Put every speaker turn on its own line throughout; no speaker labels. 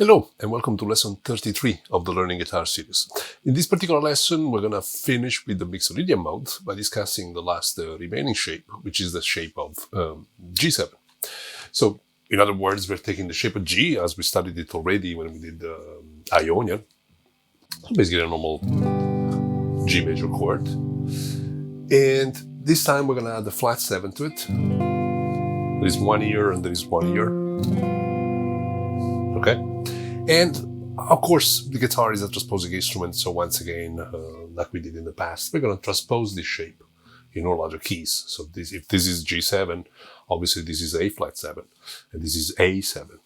Hello and welcome to lesson 33 of the Learning Guitar series. In this particular lesson, we're going to finish with the Mixolydian mode by discussing the last remaining shape, which is the shape of G7. So, in other words, we're taking the shape of G as we studied it already when we did the Ionian. So basically a normal G major chord. And this time we're going to add the flat 7 to it. There is one ear and there is one ear. Okay? And of course, the guitar is a transposing instrument, so once again, like we did in the past, we're going to transpose this shape in all other keys. So if this is G7, obviously this is A flat 7, and this is A7,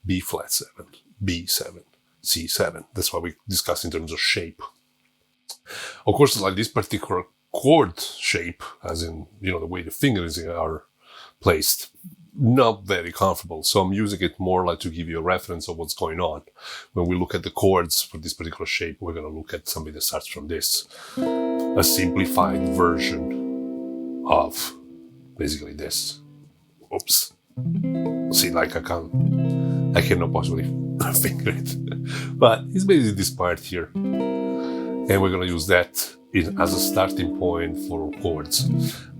B flat 7, B7, C7. That's what we discuss in terms of shape. Of course, like this particular chord shape, as in, the way the fingers are placed, not very comfortable. So I'm using it more like to give you a reference of what's going on. When we look at the chords for this particular shape, we're going to look at something that starts from this. A simplified version of basically this. Oops. See, like I cannot possibly finger it. But it's basically this part here. And we're going to use that as a starting point for chords.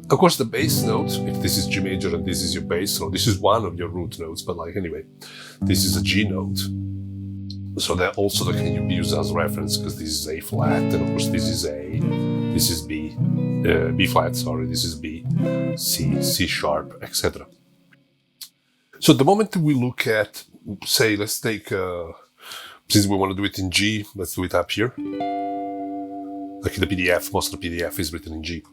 Of course, the bass note, if this is G major and this is your bass note, this is one of your root notes, but anyway, this is a G note. So that also can be used as a reference because this is A flat, and of course this is A, this is B, B flat, sorry, this is B, C, C sharp, etc. So the moment we look at, say, let's take, since we want to do it in G, let's do it up here. Like in the PDF, most of the PDF is written in G.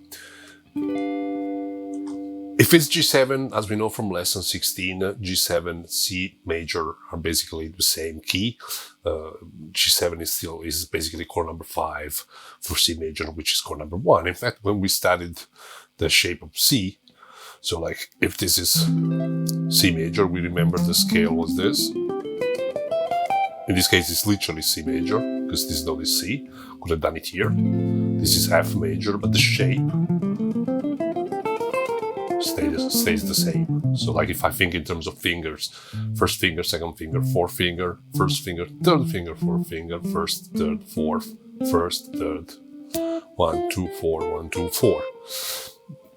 If it's G7, as we know from lesson 16, G7, C major are basically the same key. G7 is basically chord number 5 for C major, which is chord number 1. In fact, when we studied the shape of C, so like if this is C major, we remember the scale was this. In this case, it's literally C major, because this note is C. Could have done it here. This is F major, but the shape stays the same. So like if I think in terms of fingers, first finger, second finger, fourth finger, first finger, third finger, fourth finger, first, third, fourth, first, third, 1, 2, 4, 1, 2, 4.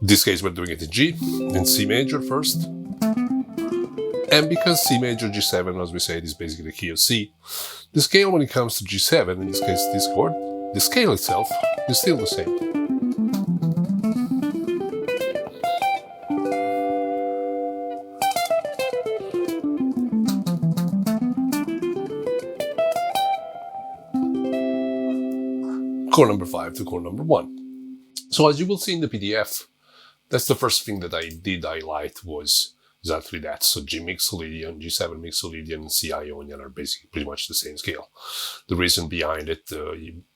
In this case, we're doing it in G, in C major first. And because C major, G7, as we said, is basically the key of C, the scale when it comes to G7, in this case this chord, the scale itself is still the same. Chord number 5 to chord number 1. So as you will see in the PDF, that's the first thing that I did highlight was exactly that. So G Mixolydian, G7 Mixolydian, and C Ionian are basically pretty much the same scale. The reason behind it,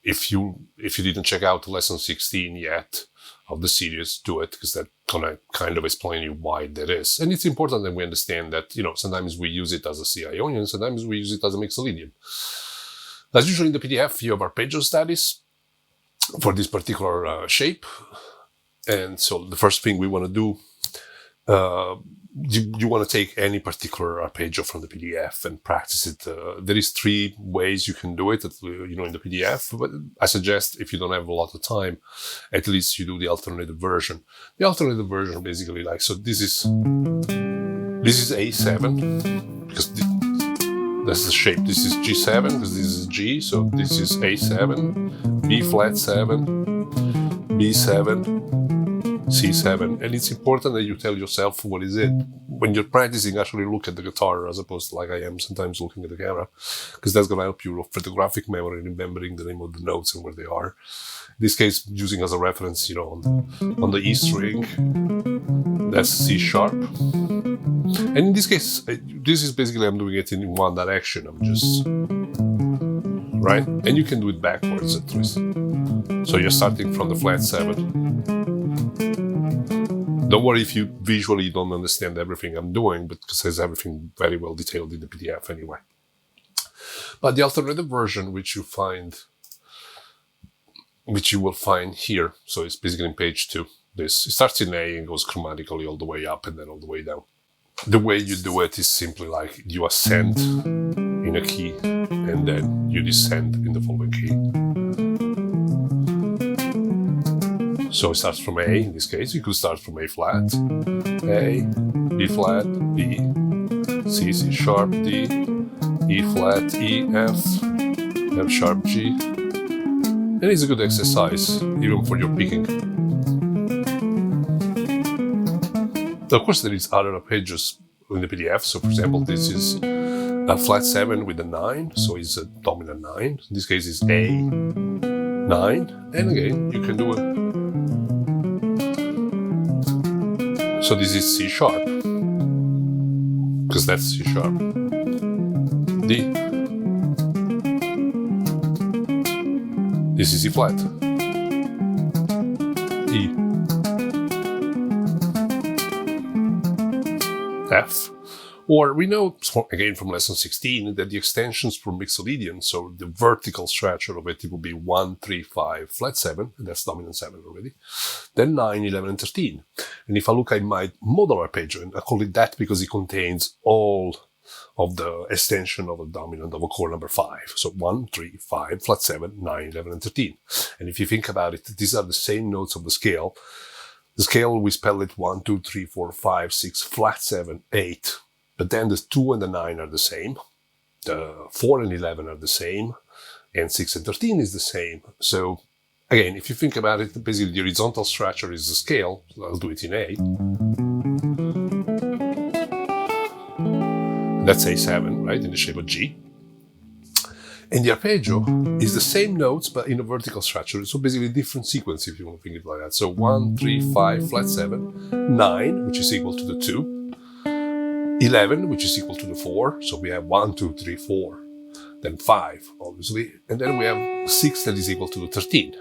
if you didn't check out lesson 16 yet of the series, do it, because that's gonna kind of explain you why that is. And it's important that we understand that, sometimes we use it as a C Ionian, sometimes we use it as a Mixolydian. As usual in the PDF, you have arpeggio studies for this particular shape. And so the first thing we want to do, you want to take any particular arpeggio from the PDF and practice it. There is 3 ways you can do it, in the PDF, but I suggest if you don't have a lot of time, at least you do the alternative version. The alternative version basically so this is A7, because that's the shape. This is G7, because this is G, so this is A7, B flat 7, B7, C7, and it's important that you tell yourself what is it. When you're practicing, actually look at the guitar as opposed to like I am sometimes looking at the camera, because that's going to help you with photographic memory, remembering the name of the notes and where they are. In this case, using as a reference, on the E string, that's C sharp. And in this case, this is basically, I'm doing it in one direction. I'm just, right? And you can do it backwards at least. So you're starting from the flat 7. Don't worry if you visually don't understand everything I'm doing, because there's everything very well detailed in the PDF anyway. But the alternative version, which you will find here, so it's basically in page 2. It starts in A and goes chromatically all the way up and then all the way down. The way you do it is simply like you ascend in a key, and then you descend in the following key. So it starts from A, in this case. You could start from A flat, A, B flat, B, C, C sharp, D, E flat, E, F, F sharp, G. And it's a good exercise, even for your picking. Of course, there is other arpeggios in the PDF. So, for example, this is a flat 7 with a 9, so it's a dominant 9. In this case, it's A, 9, and again, you can do it. So this is C sharp, because that's C sharp. D. This is E flat. E. F. Or we know, again from lesson 16, that the extensions for Mixolydian, so the vertical structure of it, it will be 1, 3, 5, flat 7, and that's dominant 7 already, then 9, 11, and 13. And if I look at my modal arpeggio, and I call it that because it contains all of the extension of a dominant of a chord number 5. So 1, 3, 5, flat 7, 9, 11, and 13. And if you think about it, these are the same notes of the scale. The scale, we spell it 1, 2, 3, 4, 5, 6, flat 7, 8. But then the 2 and the 9 are the same. The 4 and 11 are the same. And 6 and 13 is the same. So again, if you think about it, basically the horizontal structure is the scale. So I'll do it in A. That's A7, right, in the shape of G. And the arpeggio is the same notes, but in a vertical structure. So basically a different sequence, if you want to think it like that. So 1, 3, 5, flat 7, 9, which is equal to the 2, 11, which is equal to the 4. So we have 1, 2, 3, 4, then 5, obviously. And then we have 6 that is equal to the 13,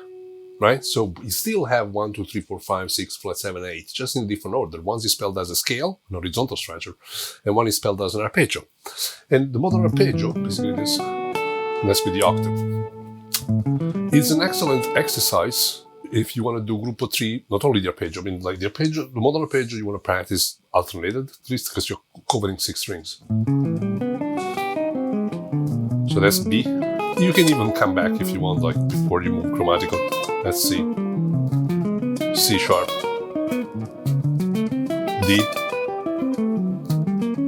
right? So we still have 1, 2, 3, 4, 5, 6, flat 7, 8, just in a different order. One is spelled as a scale, an horizontal structure, and one is spelled as an arpeggio. And the modal arpeggio, basically this, that's with the octave. It's an excellent exercise if you want to do Gruppo 3, not only the arpeggio, I mean, like the arpeggio, the modal arpeggio, you want to practice alternated, at least because you're covering 6 strings. So that's B. You can even come back if you want, like before you move chromatical. That's C. C sharp. D.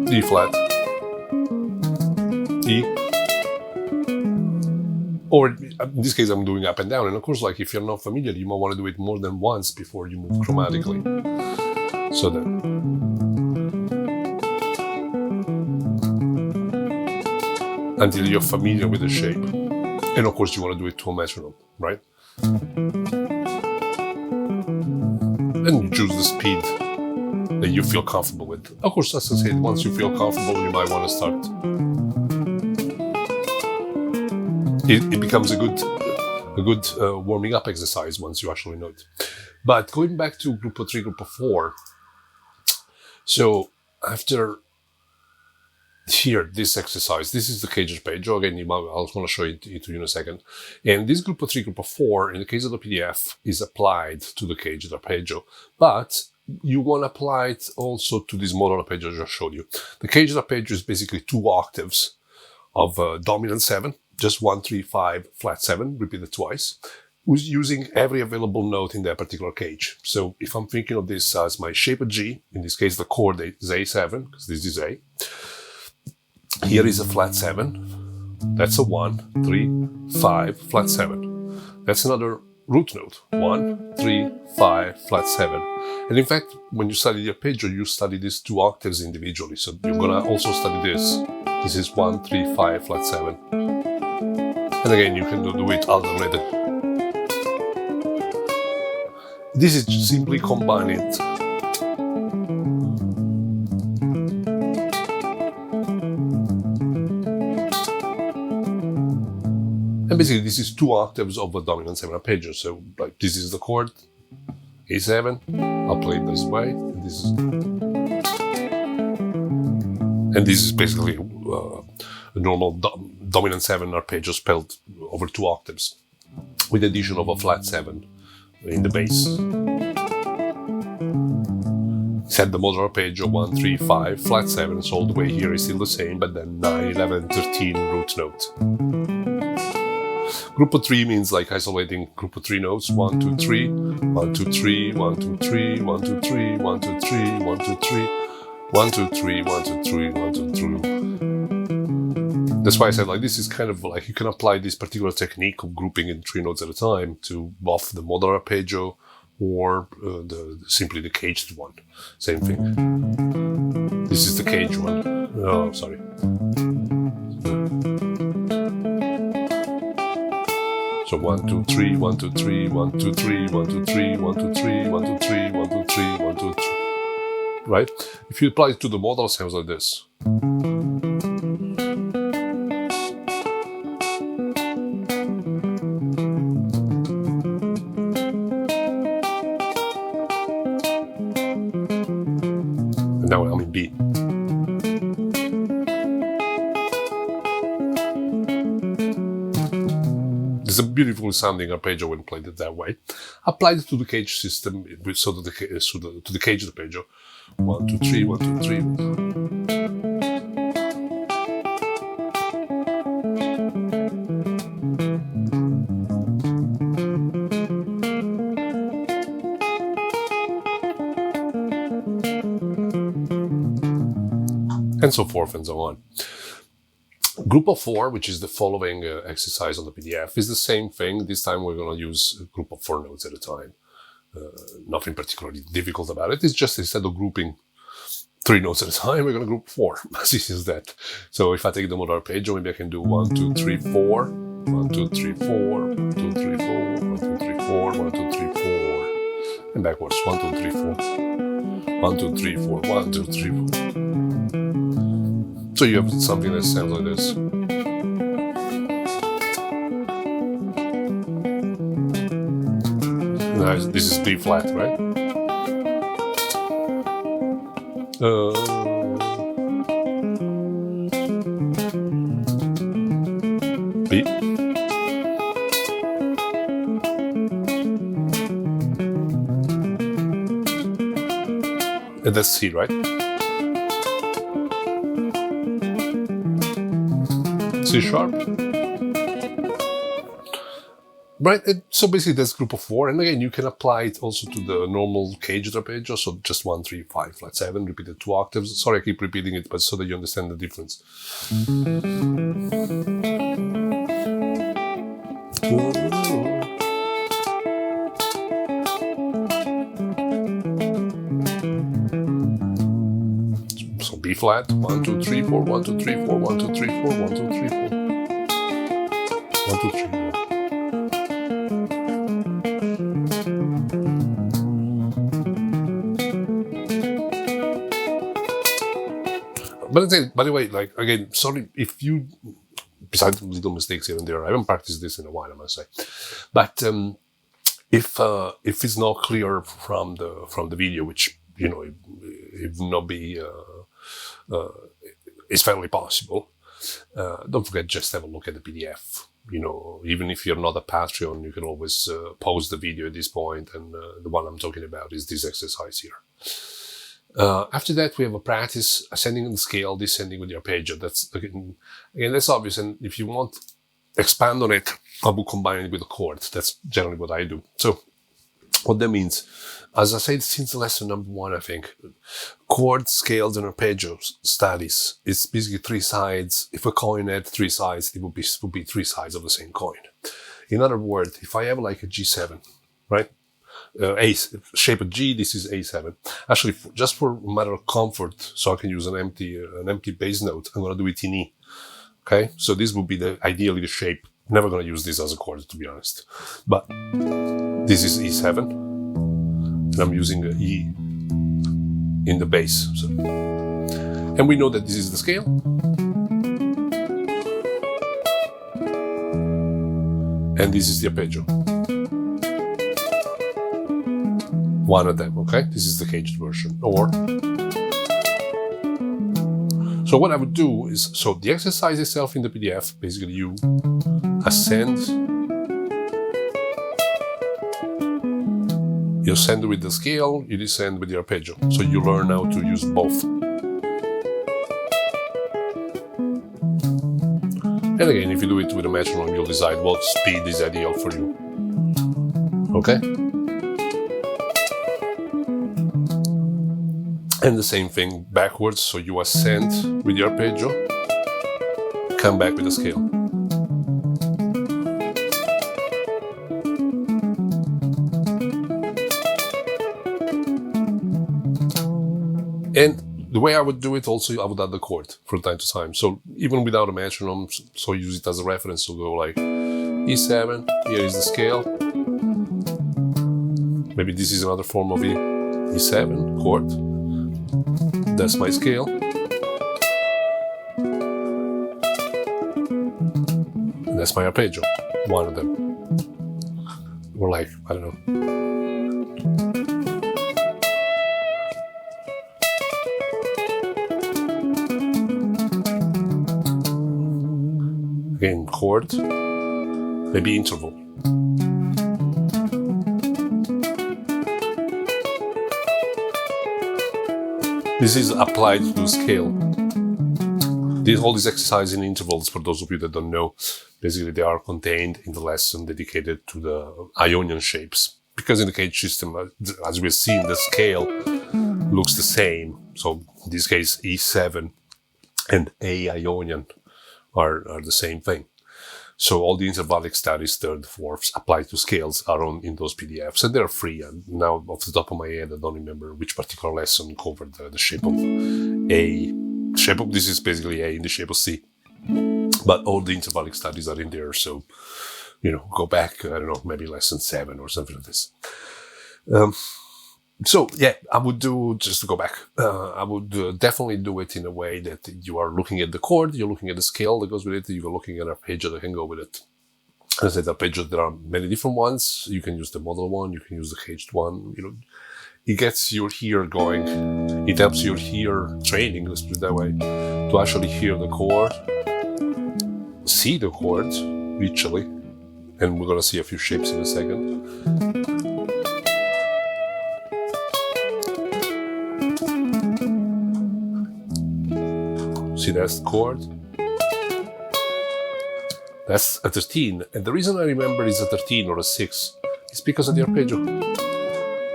D flat. E. Or in this case, I'm doing up and down. And of course, like if you're not familiar, you might want to do it more than once before you move chromatically. So that. Until you're familiar with the shape. And of course, you want to do it to a metronome, right? And you choose the speed that you feel comfortable with. Of course, as I said, once you feel comfortable, you might want to start. It becomes a good warming up exercise once you actually know it. But going back to Gruppo 3, Gruppo 4, so after here, this exercise, this is the cage arpeggio. Again, I was going to show it to you in a second. And this Gruppo 3, Gruppo 4, in the case of the PDF, is applied to the cage arpeggio. But you want to apply it also to this modal arpeggio I just showed you. The cage arpeggio is basically 2 octaves of dominant 7. Just 1, 3, 5, flat 7, repeated twice, who's using every available note in that particular cage. So if I'm thinking of this as my shape of G, in this case the chord is A7, because this is A. Here is a flat 7, that's a 1, 3, 5, flat 7. That's another root note, 1, 3, 5, flat 7. And in fact, when you study the arpeggio, you study these 2 octaves individually. So you're gonna also study this. This is 1, 3, 5, flat 7. And again, you can do it alternated. This is simply combining it. And basically, this is 2 octaves of a dominant 7 arpeggio. So, like, this is the chord, A7. I'll play it this way. And this is basically a normal dominant 7 arpeggio spelled over 2 octaves, with the addition of a flat 7 in the bass. set the modular arpeggio 1, 3, 5, flat 7, so all the way here is still the same, but then 9, 11, 13 root note. Group of 3 means like isolating group of 3 notes, 1, 2, 3, 1, 2, 3, 1, 2, 3, 1, 2, 3, 1, 2, 3, 1, 2, 3, 1, 2, 3, 1, 2, 3, 1, 2, 3. That's why I said like this is kind of like you can apply this particular technique of grouping in 3 notes at a time to both the modular arpeggio or simply the caged one. Same thing. This is the caged one. Oh, sorry. So 1, 2, 3, 1, 2, 3, 1, 2, 3, 1, 2, 3, 1, 2, 3, 1, 2, 3, 1, 2, 3, 1, 2, 3. Right? If you apply it to the model, it sounds like this. And now I'm in B. It's a beautiful sounding arpeggio when played it that way. Applied it to the cage system, so to the cage arpeggio. 1, 2, 3, 1, 2, 3. And so forth and so on. Group of 4, which is the following exercise on the PDF, is the same thing. This time we're going to use a group of 4 notes at a time. Nothing particularly difficult about it. It's just instead of grouping 3 notes at a time, we're going to group 4. As easy as that. So if I take the modular arpeggio, maybe I can do 1, 2, 3, 4, 1, 2, 3, 4, 1, 2, 3, 4, 1, 2, 3, 4, 1, 2, 3, 4, and backwards 1, 2, 3, 4, 1, 2, 3, 4, 1, 2, 3, 4. So you have something that sounds like this. Now, this is B flat, right? B. And that's C, right? C sharp. Right, so basically that's group of 4, and again you can apply it also to the normal caged arpeggio, so just 1, 3, 5, flat 7, repeated 2 octaves. Sorry I keep repeating it, but so that you understand the difference. So B flat, 1, 2, 3, 4, 1, 2, 3, 4, 1, 2, 3, 4, 1, 2, 3, 4. 1, 2, 3, 4. But by the way, like again, sorry if you, besides little mistakes here and there, I haven't practiced this in a while, I must say. But if it's not clear from the video, which you know it will not be, it's fairly possible. Don't forget, just have a look at the PDF. You know, even if you're not a Patron, you can always pause the video at this point, and the one I'm talking about is this exercise here. After that, we have a practice ascending on the scale, descending with the arpeggio. That's again, that's obvious. And if you want to expand on it, I will combine it with a chord. That's generally what I do. So, what that means, as I said since lesson number 1, I think, chords, scales, and arpeggios studies. It's basically 3 sides. If a coin had 3 sides, it would be 3 sides of the same coin. In other words, if I have like a G7, right? A shape of G, this is A7. Actually, just for a matter of comfort, so I can use an empty bass note, I'm going to do it in E. Okay, so this would be ideally the shape. Never going to use this as a chord, to be honest. But this is E7, and I'm using E in the bass. So. And we know that this is the scale. And this is the arpeggio. One of them, okay? This is the caged version. So what I would do is, so the exercise itself in the PDF, basically you ascend You ascend with the scale, you descend with the arpeggio. So you learn how to use both. And again, if you do it with a metronome, you'll decide what speed is ideal for you. Okay? And the same thing backwards, so you ascend with the arpeggio, come back with the scale. And the way I would do it also, I would add the chord from time to time. So even without a metronome, so use it as a reference, so go like E7, here is the scale. Maybe this is another form of E7 chord. That's my scale. And that's my arpeggio, one of them. Or like, I don't know. Again, chord, maybe interval. This is applied to the scale. All these exercises in intervals, for those of you that don't know, basically they are contained in the lesson dedicated to the Ionian shapes. Because in the cage system, as we've seen, the scale looks the same. So in this case, E7 and A Ionian are the same thing. So all the intervallic studies, third, fourths, applied to scales are in those PDFs, and they're free. And now, off the top of my head, I don't remember which particular lesson covered the shape of A. This is basically A in the shape of C. But all the intervallic studies are in there, so, go back, I don't know, maybe lesson 7 or something like this. So, yeah, I would do, just to go back, I would definitely do it in a way that you are looking at the chord, you're looking at the scale that goes with it, you're looking at an arpeggio that can go with it. As I said, arpeggios, there are many different ones. You can use the model one, you can use the caged one. It gets your ear going. It helps your ear training, let's put it that way, to actually hear the chord, see the chord, literally. And we're going to see a few shapes in a second. See, that's the chord. That's a 13. And the reason I remember it's a 13 or a 6 is because of the arpeggio.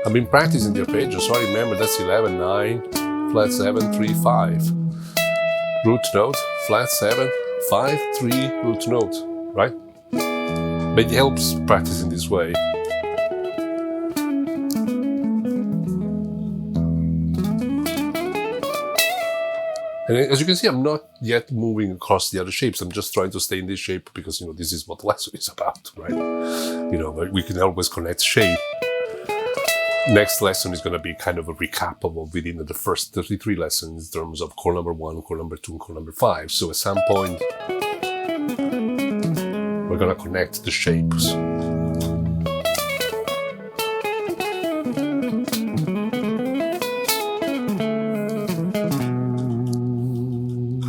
I've been practicing the arpeggio, so I remember that's 11, 9, flat 7, 3, 5. Root note, flat 7, 5, 3, root note, right? But it helps practicing this way. And as you can see, I'm not yet moving across the other shapes. I'm just trying to stay in this shape because, this is what the lesson is about, right? We can always connect shape. Next lesson is going to be kind of a recap of within the first 33 lessons in terms of chord number 1, chord number 2, and chord number 5. So at some point, we're going to connect the shapes.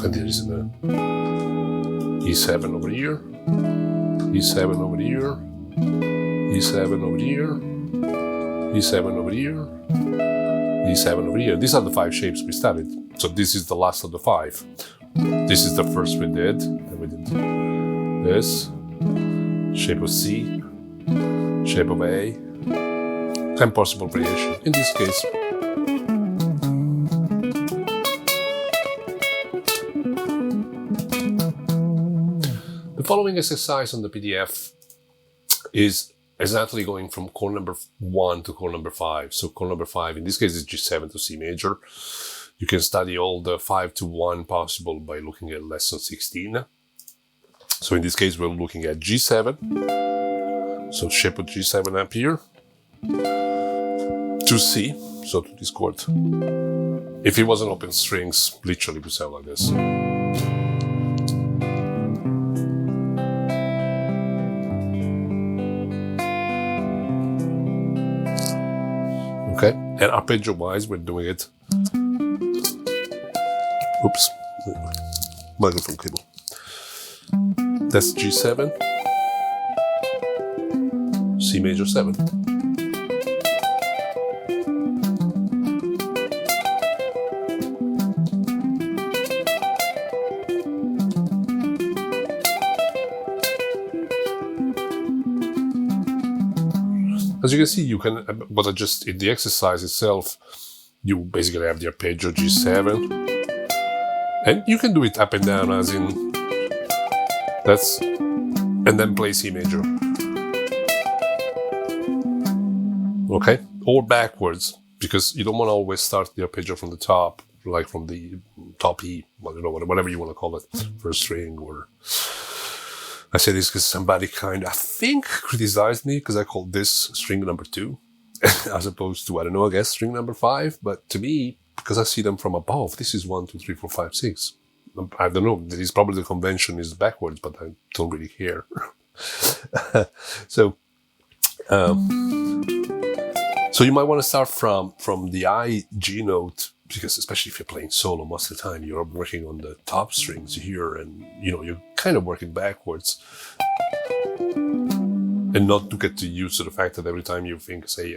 And there is an E7 over here, E7 over here, E7 over here, E7 over here, E7 over here. These are the 5 shapes we studied. So this is the last of the 5. This is the first we did. Then we did this, shape of C, shape of A, and possible variation. In this case, the following exercise on the PDF is exactly going from chord number 1 to chord number 5. So chord number 5, in this case, is G7 to C major. You can study all the 5 to 1 possible by looking at lesson 16. So in this case, we're looking at G7. So shape of G7 up here. To C, so to this chord. If it wasn't open strings, literally would sound like this. Okay, and arpeggio-wise, we're doing it. Oops, microphone cable. That's G7, C major 7. As you can see, you can, but just in the exercise itself, you basically have the arpeggio G7, and you can do it up and down, as in that's, and then play C major. Okay, or backwards, because you don't want to always start the arpeggio from the top, like from the top E, I don't know, whatever you want to call it, first string, or I say this because somebody I think criticized me because I called this string number 2 as opposed to, I don't know, I guess string number 5. But to me, because I see them from above, this is 1, 2, 3, 4, 5, 6. I don't know, this is probably the convention is backwards, but I don't really care. So you might want to start from the I G note, because especially if you're playing solo, most of the time you're working on the top strings here, and you're kind of working backwards, and not to get used to the fact that every time you think, say,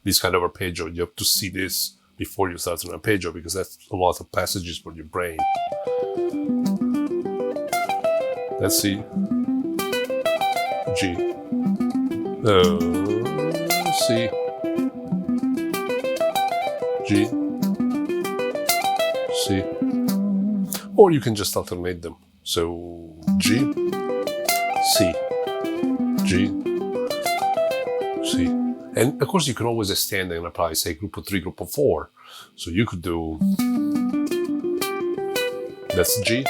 this kind of arpeggio, you have to see this before you start an arpeggio, because that's a lot of passages for your brain. Let's see, G, C, G, C, or you can just alternate them. So G, C, G, C. And of course you can always extend and apply, say, group of 3, group of 4. So you could do, that's G,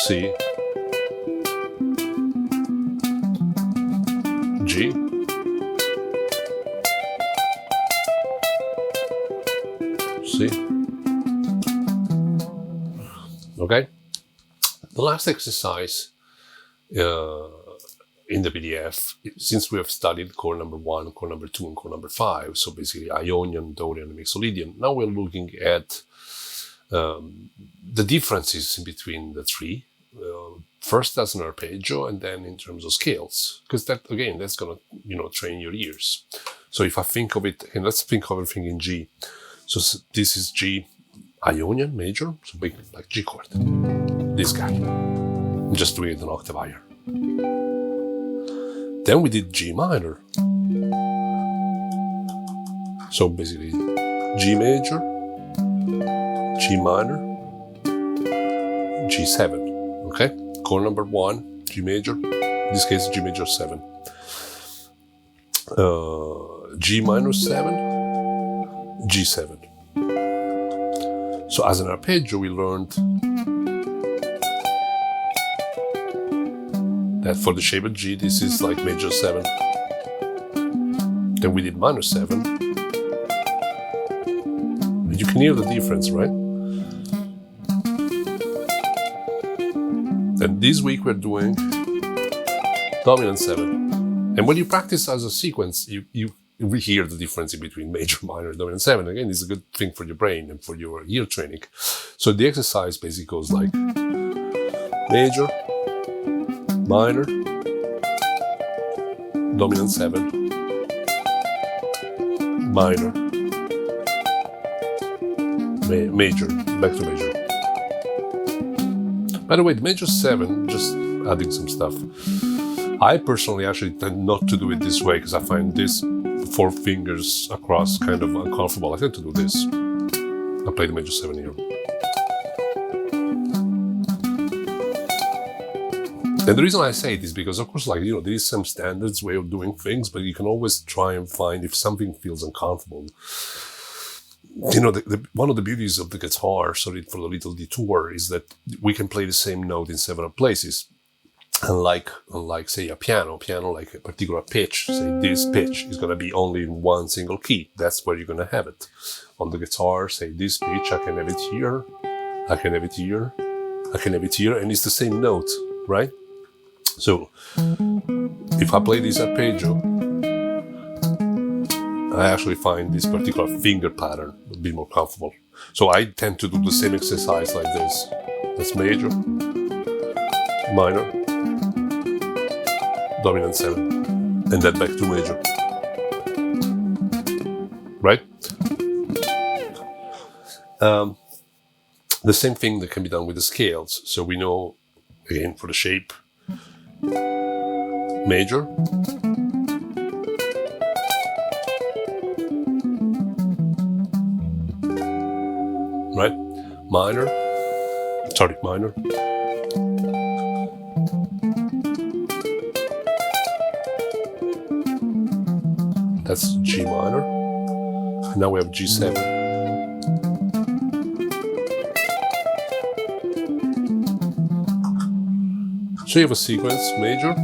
C, G, C. Okay? The last exercise in the PDF, since we have studied chord number 1, chord number 2, and chord number 5, so basically Ionian, Dorian, and Mixolydian, now we're looking at the differences in between the three. First as an arpeggio, and then in terms of scales, because that, again, that's gonna train your ears. So if I think of it, and let's think of everything in G. So this is G Ionian major, so big like G chord. This guy. I'm just doing it an octave higher. Then we did G minor. So basically G major, G minor, G7. Okay? Chord number 1, G major. In this case, G major 7. G minor 7, G7. So as an arpeggio, we learned that for the shape of G, this is like major 7. Then we did minor 7. You can hear the difference, right? And this week we're doing dominant 7. And when you practice as a sequence, you hear the difference in between major, minor, and dominant 7. Again, it's a good thing for your brain and for your ear training. So the exercise basically goes like major, minor, dominant 7, minor, major, back to major. By the way, the major 7, just adding some stuff. I personally actually tend not to do it this way because I find this 4 fingers across kind of uncomfortable. I tend to do this. I play the major 7 here. And the reason I say it is because, of course, like, there is some standards way of doing things, but you can always try and find if something feels uncomfortable. One of the beauties of the guitar, sorry for the little detour, is that we can play the same note in several places. Unlike say a piano, like a particular pitch, say this pitch is going to be only in one single key. That's where you're going to have it. On the guitar, say this pitch, I can have it here, I can have it here, I can have it here, and it's the same note, right? So, if I play this arpeggio, I actually find this particular finger pattern a bit more comfortable. So I tend to do the same exercise like this. That's major, minor, dominant 7, and then back to major. Right? The same thing that can be done with the scales. So we know, again, for the shape, major, minor. That's G minor. And now we have G7. So you have a sequence, major,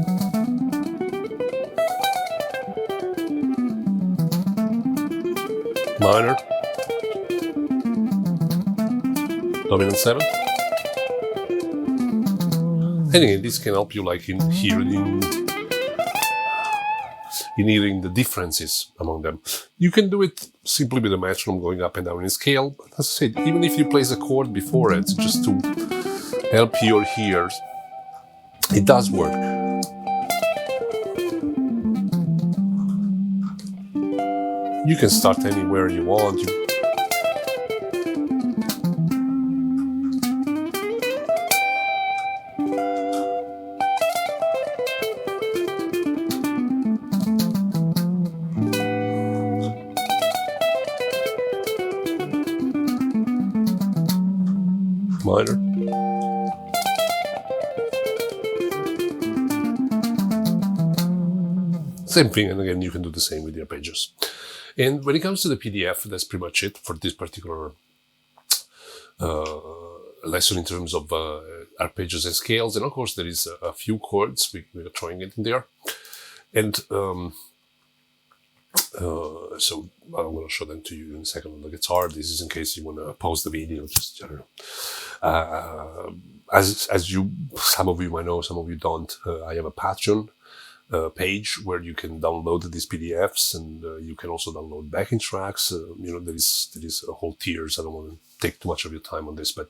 minor, dominant 7. And again, this can help you like in hearing the differences among them. You can do it simply with a metronome going up and down in scale. But as I said, even if you place a chord before it, just to help your ears, it does work. You can start anywhere you want. Minor. Same thing, and again, you can do the same with the arpeggios. And when it comes to the PDF, that's pretty much it for this particular lesson in terms of arpeggios and scales. And of course, there is a few chords, we are throwing it in there. And so I'm going to show them to you in a second on the guitar. This is in case you want to pause the video, just, I don't know. As you, some of you might know, some of you don't, I have a Patron page where you can download these PDFs, and you can also download backing tracks. You know, there is a whole tiers. I don't want to take too much of your time on this, but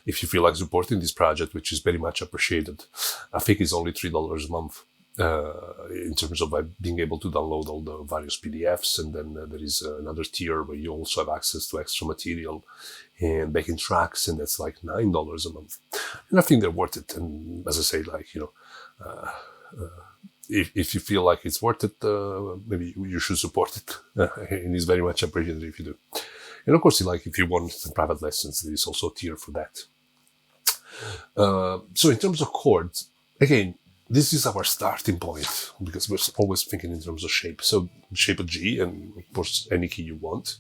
if you feel like supporting this project, which is very much appreciated, I think it's only $3 a month. In terms of being able to download all the various PDFs, and then there is another tier where you also have access to extra material and backing tracks, and that's like $9 a month. And I think they're worth it. And as I say, like, you know, if you feel like it's worth it, maybe you should support it. And it's very much appreciated if you do. And of course, like, if you want some private lessons, there is also a tier for that. So in terms of chords, again, this is our starting point, because we're always thinking in terms of shape. So shape of G, and of course any key you want.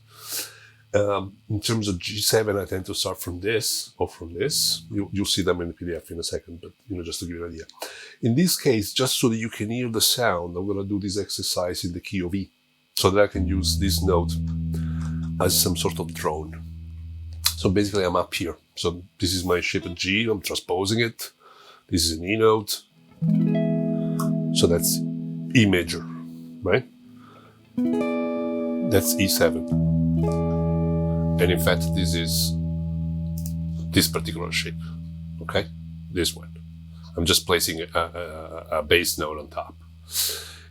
In terms of G7, I tend to start from this or from this. You'll see them in the PDF in a second, but you know, just to give you an idea. In this case, just so that you can hear the sound, I'm going to do this exercise in the key of E, so that I can use this note as some sort of drone. So basically, I'm up here. So this is my shape of G. I'm transposing it. This is an E note. So that's E major, right? That's E7. And in fact, this is this particular shape, okay? This one. I'm just placing a bass note on top.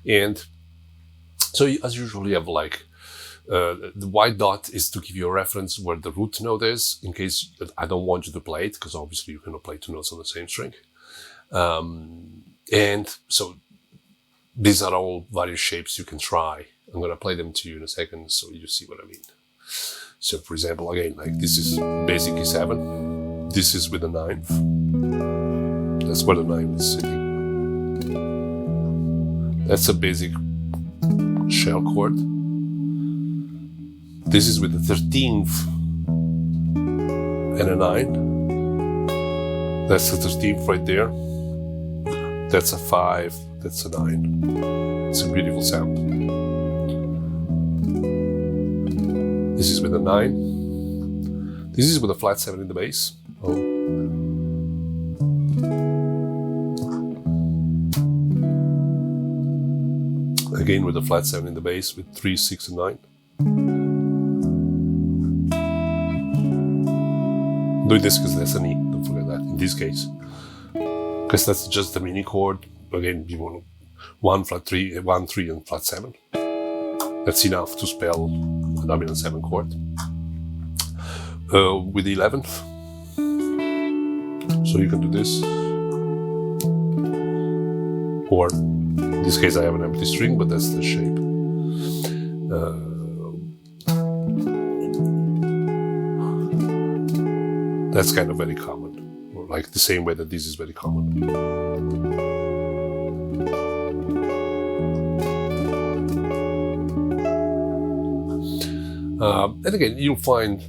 And so as usual, you have like, the white dot is to give you a reference where the root note is, in case I don't want you to play it, because obviously you cannot play two notes on the same string. And so these are all various shapes you can try. I'm going to play them to you in a second so you see what I mean. So for example, again, like this is basic E7. This is with the ninth. That's where the ninth is sitting. That's a basic shell chord. This is with the 13th and a 9. That's the 13th right there. That's a 5, that's a 9. It's a beautiful sound. This is with a 9. This is with a flat 7 in the bass. Oh. Again with a flat 7 in the bass with 3, 6, and 9. Doing this because that's an E, don't forget that, in this case. Because that's just a mini chord. Again, you want 1, flat 3, 1, 3, and flat 7. That's enough to spell a dominant 7 chord. With the 11th. So you can do this. Or, in this case I have an empty string, but that's the shape. That's kind of very common, or like the same way that this is very common. And again, you'll find,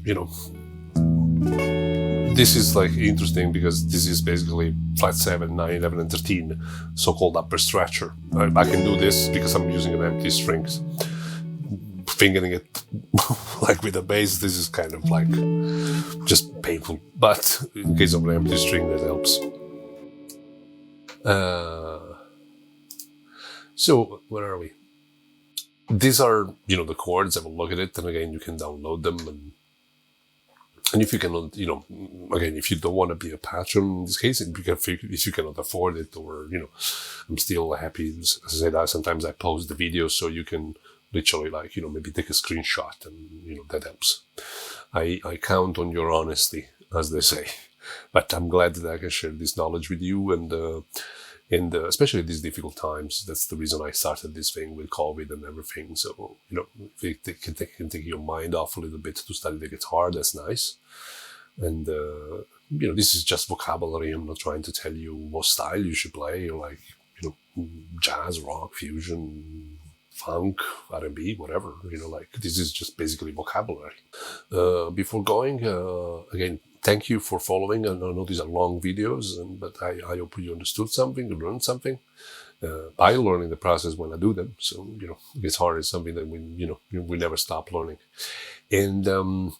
this is like interesting because this is basically flat 7, 9, 11, and 13, so-called upper stretcher. I can do this because I'm using an empty strings. Fingering it like with a bass, this is kind of like just painful. But in case of an empty string, that helps. So where are we? These are, the chords. Have a look at it, and again, you can download them. And if you cannot, again, if you don't want to be a patron in this case, if you cannot afford it, or, I'm still happy. As I said, sometimes I post the videos so you can literally maybe take a screenshot, and, that helps. I count on your honesty, as they say. But I'm glad that I can share this knowledge with you, and especially these difficult times. That's the reason I started this thing with COVID and everything. So, if it can take your mind off a little bit to study the guitar, that's nice. And, this is just vocabulary. I'm not trying to tell you what style you should play, or jazz, rock, fusion, funk, R&B, whatever, this is just basically vocabulary. Before going, again, thank you for following. I know these are long videos, but I hope you understood something, you learned something. I learn in the process when I do them. So, guitar is something that we never stop learning. And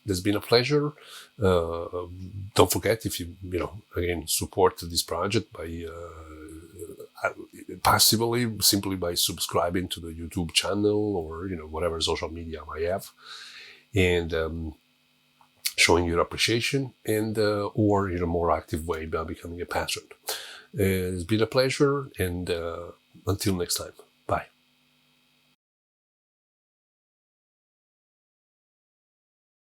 it's been a pleasure. Don't forget, if you, again, support this project by passively, simply by subscribing to the YouTube channel, or, whatever social media I have, and showing your appreciation, and or in a more active way by becoming a patron. It's been a pleasure, and until next time.